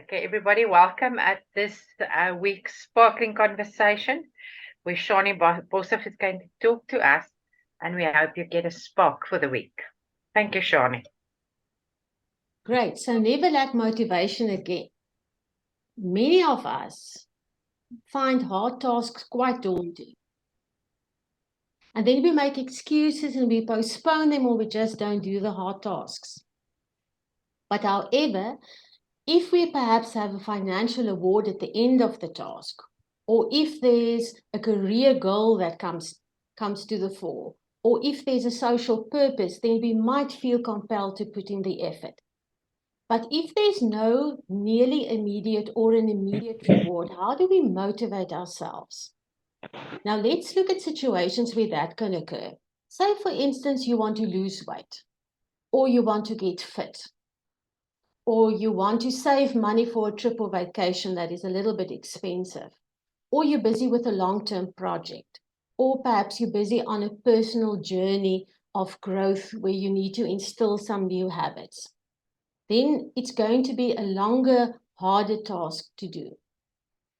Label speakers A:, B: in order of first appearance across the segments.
A: Okay, everybody, welcome at this week's Sparkling Conversation, where Shanie Boshoff is going to talk to us, and we hope you get a spark for the week. Thank you, Shanie.
B: Great. So never lack motivation again. Many of us find hard tasks quite daunting. And then we make excuses and we postpone them, or we just don't do the hard tasks. But however, if we perhaps have a financial award at the end of the task, or if there's a career goal that comes to the fore, or if there's a social purpose, then we might feel compelled to put in the effort. But if there's no nearly immediate or an immediate reward, how do we motivate ourselves? Now let's look at situations where that can occur. Say, for instance, you want to lose weight, or you want to get fit, or you want to save money for a trip or vacation that is a little bit expensive, or you're busy with a long-term project, or perhaps you're busy on a personal journey of growth where you need to instill some new habits. Then it's going to be a longer, harder task to do.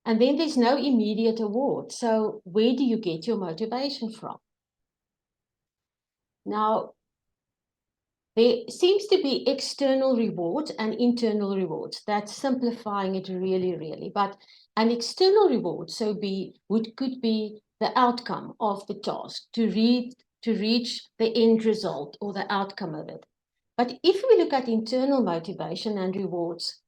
B: And then there's no immediate award. So where do you get your motivation from? Now, there seems to be external rewards and internal rewards. That's simplifying it really, really. But an external reward could be the outcome of the task to reach the end result or the outcome of it. But if we look at internal motivation and rewards,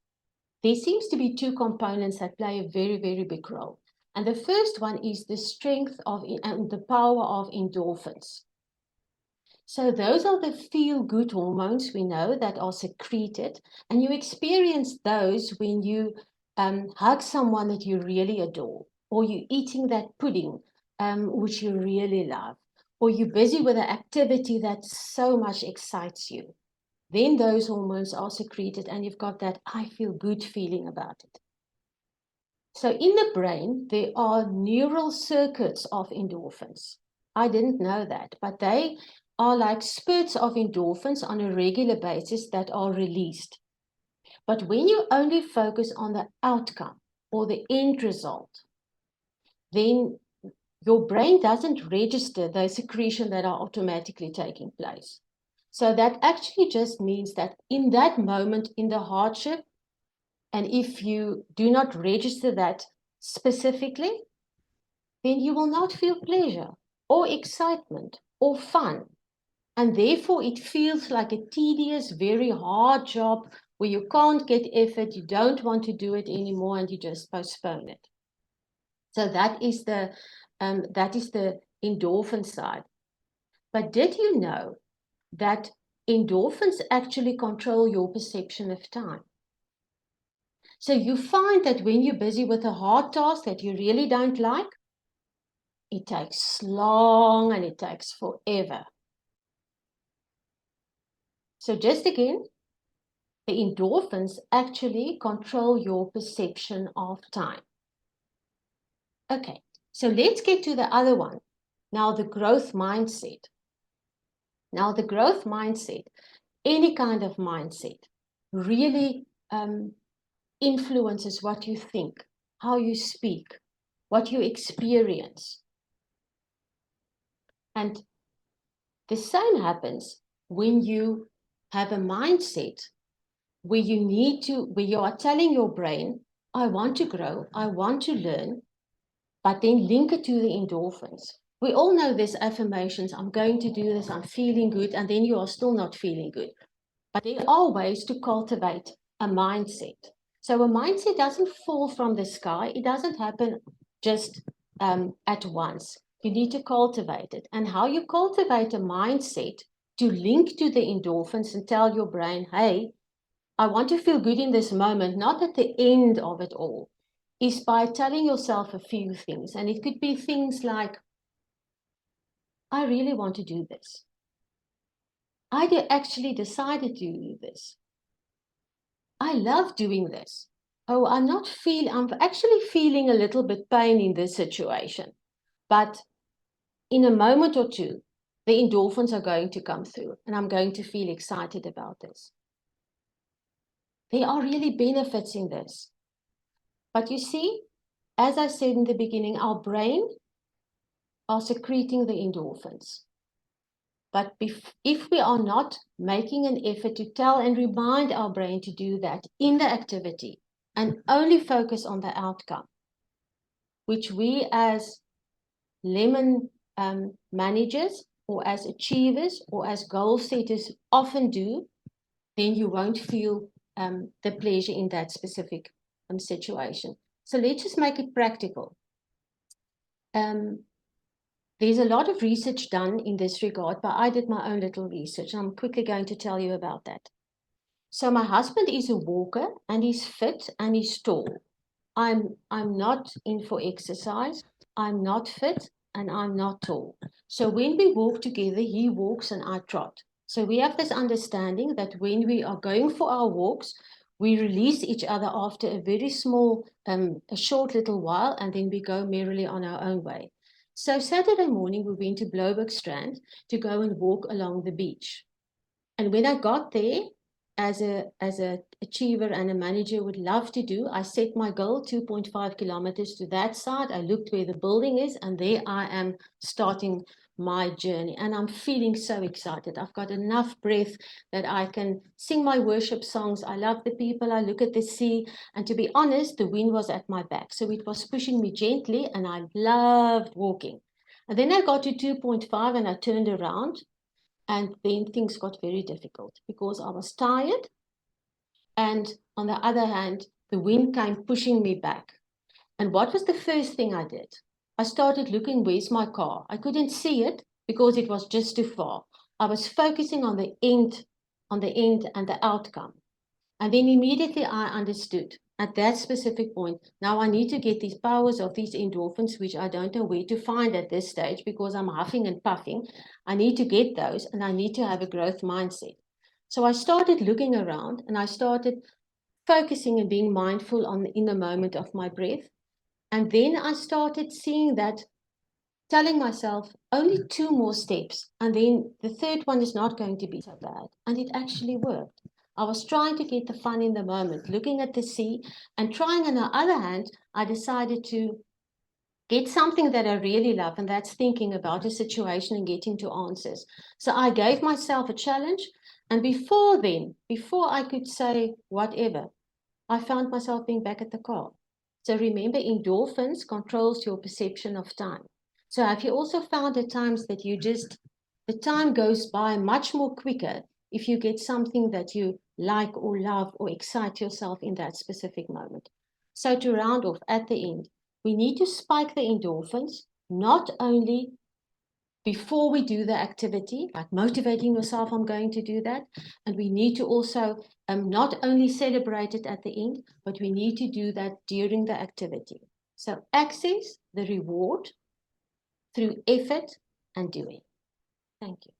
B: there seems to be two components that play a very, very big role. And the first one is the strength of and the power of endorphins. So those are the feel-good hormones we know that are secreted, and you experience those when you hug someone that you really adore, or you're eating that pudding which you really love, or you're busy with an activity that so much excites you. Then those hormones are secreted and you've got that I feel good feeling about it. So in the brain, there are neural circuits of endorphins. I didn't know that, but they are like spurts of endorphins on a regular basis that are released. But when you only focus on the outcome or the end result, then your brain doesn't register those secretions that are automatically taking place. So that actually just means that in that moment, in the hardship, and if you do not register that specifically, then you will not feel pleasure or excitement or fun. And therefore, it feels like a tedious, very hard job where you can't get effort, you don't want to do it anymore, and you just postpone it. So that is the endorphin side. But did you know that endorphins actually control your perception of time? So you find that when you're busy with a hard task that you really don't like, it takes long and it takes forever. So just again, the endorphins actually control your perception of time. Okay, so let's get to the other one. Now, the growth mindset. Now, the growth mindset, any kind of mindset, really influences what you think, how you speak, what you experience. And the same happens when you have a mindset where you are telling your brain, I want to grow, I want to learn, but then link it to the endorphins. We all know there's affirmations, I'm going to do this, I'm feeling good, and then you are still not feeling good. But there are ways to cultivate a mindset. So a mindset doesn't fall from the sky. It doesn't happen just at once. You need to cultivate it. And how you cultivate a mindset to link to the endorphins and tell your brain, hey, I want to feel good in this moment, not at the end of it all, is by telling yourself a few things. And it could be things like, I really want to do this. I actually decided to do this. I love doing this. Oh, I'm actually feeling a little bit pain in this situation. But in a moment or two, the endorphins are going to come through and I'm going to feel excited about this. There are really benefits in this. But you see, as I said in the beginning, our brain are secreting the endorphins. But if we are not making an effort to tell and remind our brain to do that in the activity and only focus on the outcome, which we as lemon managers or as achievers or as goal setters often do, then you won't feel the pleasure in that specific situation. So let's just make it practical. There's a lot of research done in this regard, but I did my own little research, and I'm quickly going to tell you about that. So my husband is a walker, and he's fit, and he's tall. I'm not in for exercise. I'm not fit, and I'm not tall. So when we walk together, he walks and I trot. So we have this understanding that when we are going for our walks, we release each other after a very small, a short little while, and then we go merrily on our own way. So Saturday morning, we went to Blobergstrand to go and walk along the beach. And when I got there, as a achiever and a manager would love to do, I set my goal 2.5 kilometers to that side. I looked where the building is, and there I am starting my journey. And I'm feeling so excited. I've got enough breath that I can sing my worship songs. I love the people. I look at the sea. And to be honest, the wind was at my back. So it was pushing me gently, and I loved walking. And then I got to 2.5 and I turned around. And then things got very difficult because I was tired. And on the other hand, the wind came pushing me back. And what was the first thing I did? I started looking, where's my car? I couldn't see it because it was just too far. I was focusing on the end and the outcome. And then immediately I understood at that specific point, now I need to get these powers of these endorphins, which I don't know where to find at this stage because I'm huffing and puffing. I need to get those, and I need to have a growth mindset. So I started looking around, and I started focusing and being mindful in the moment of my breath. And then I started seeing that, telling myself only 2 more steps, and then the third one is not going to be so bad. And it actually worked. I was trying to get the fun in the moment, looking at the sea and trying. On the other hand, I decided to get something that I really love, and that's thinking about a situation and getting to answers. So I gave myself a challenge. And before I could say whatever, I found myself being back at the car. So remember, endorphins controls your perception of time. So have you also found at times that the time goes by much more quicker if you get something that you like or love or excite yourself in that specific moment? So to round off at the end, we need to spike the endorphins, not only before we do the activity, like motivating yourself, I'm going to do that. And we need to also not only celebrate it at the end, but we need to do that during the activity. So access the reward through effort and doing. Thank you.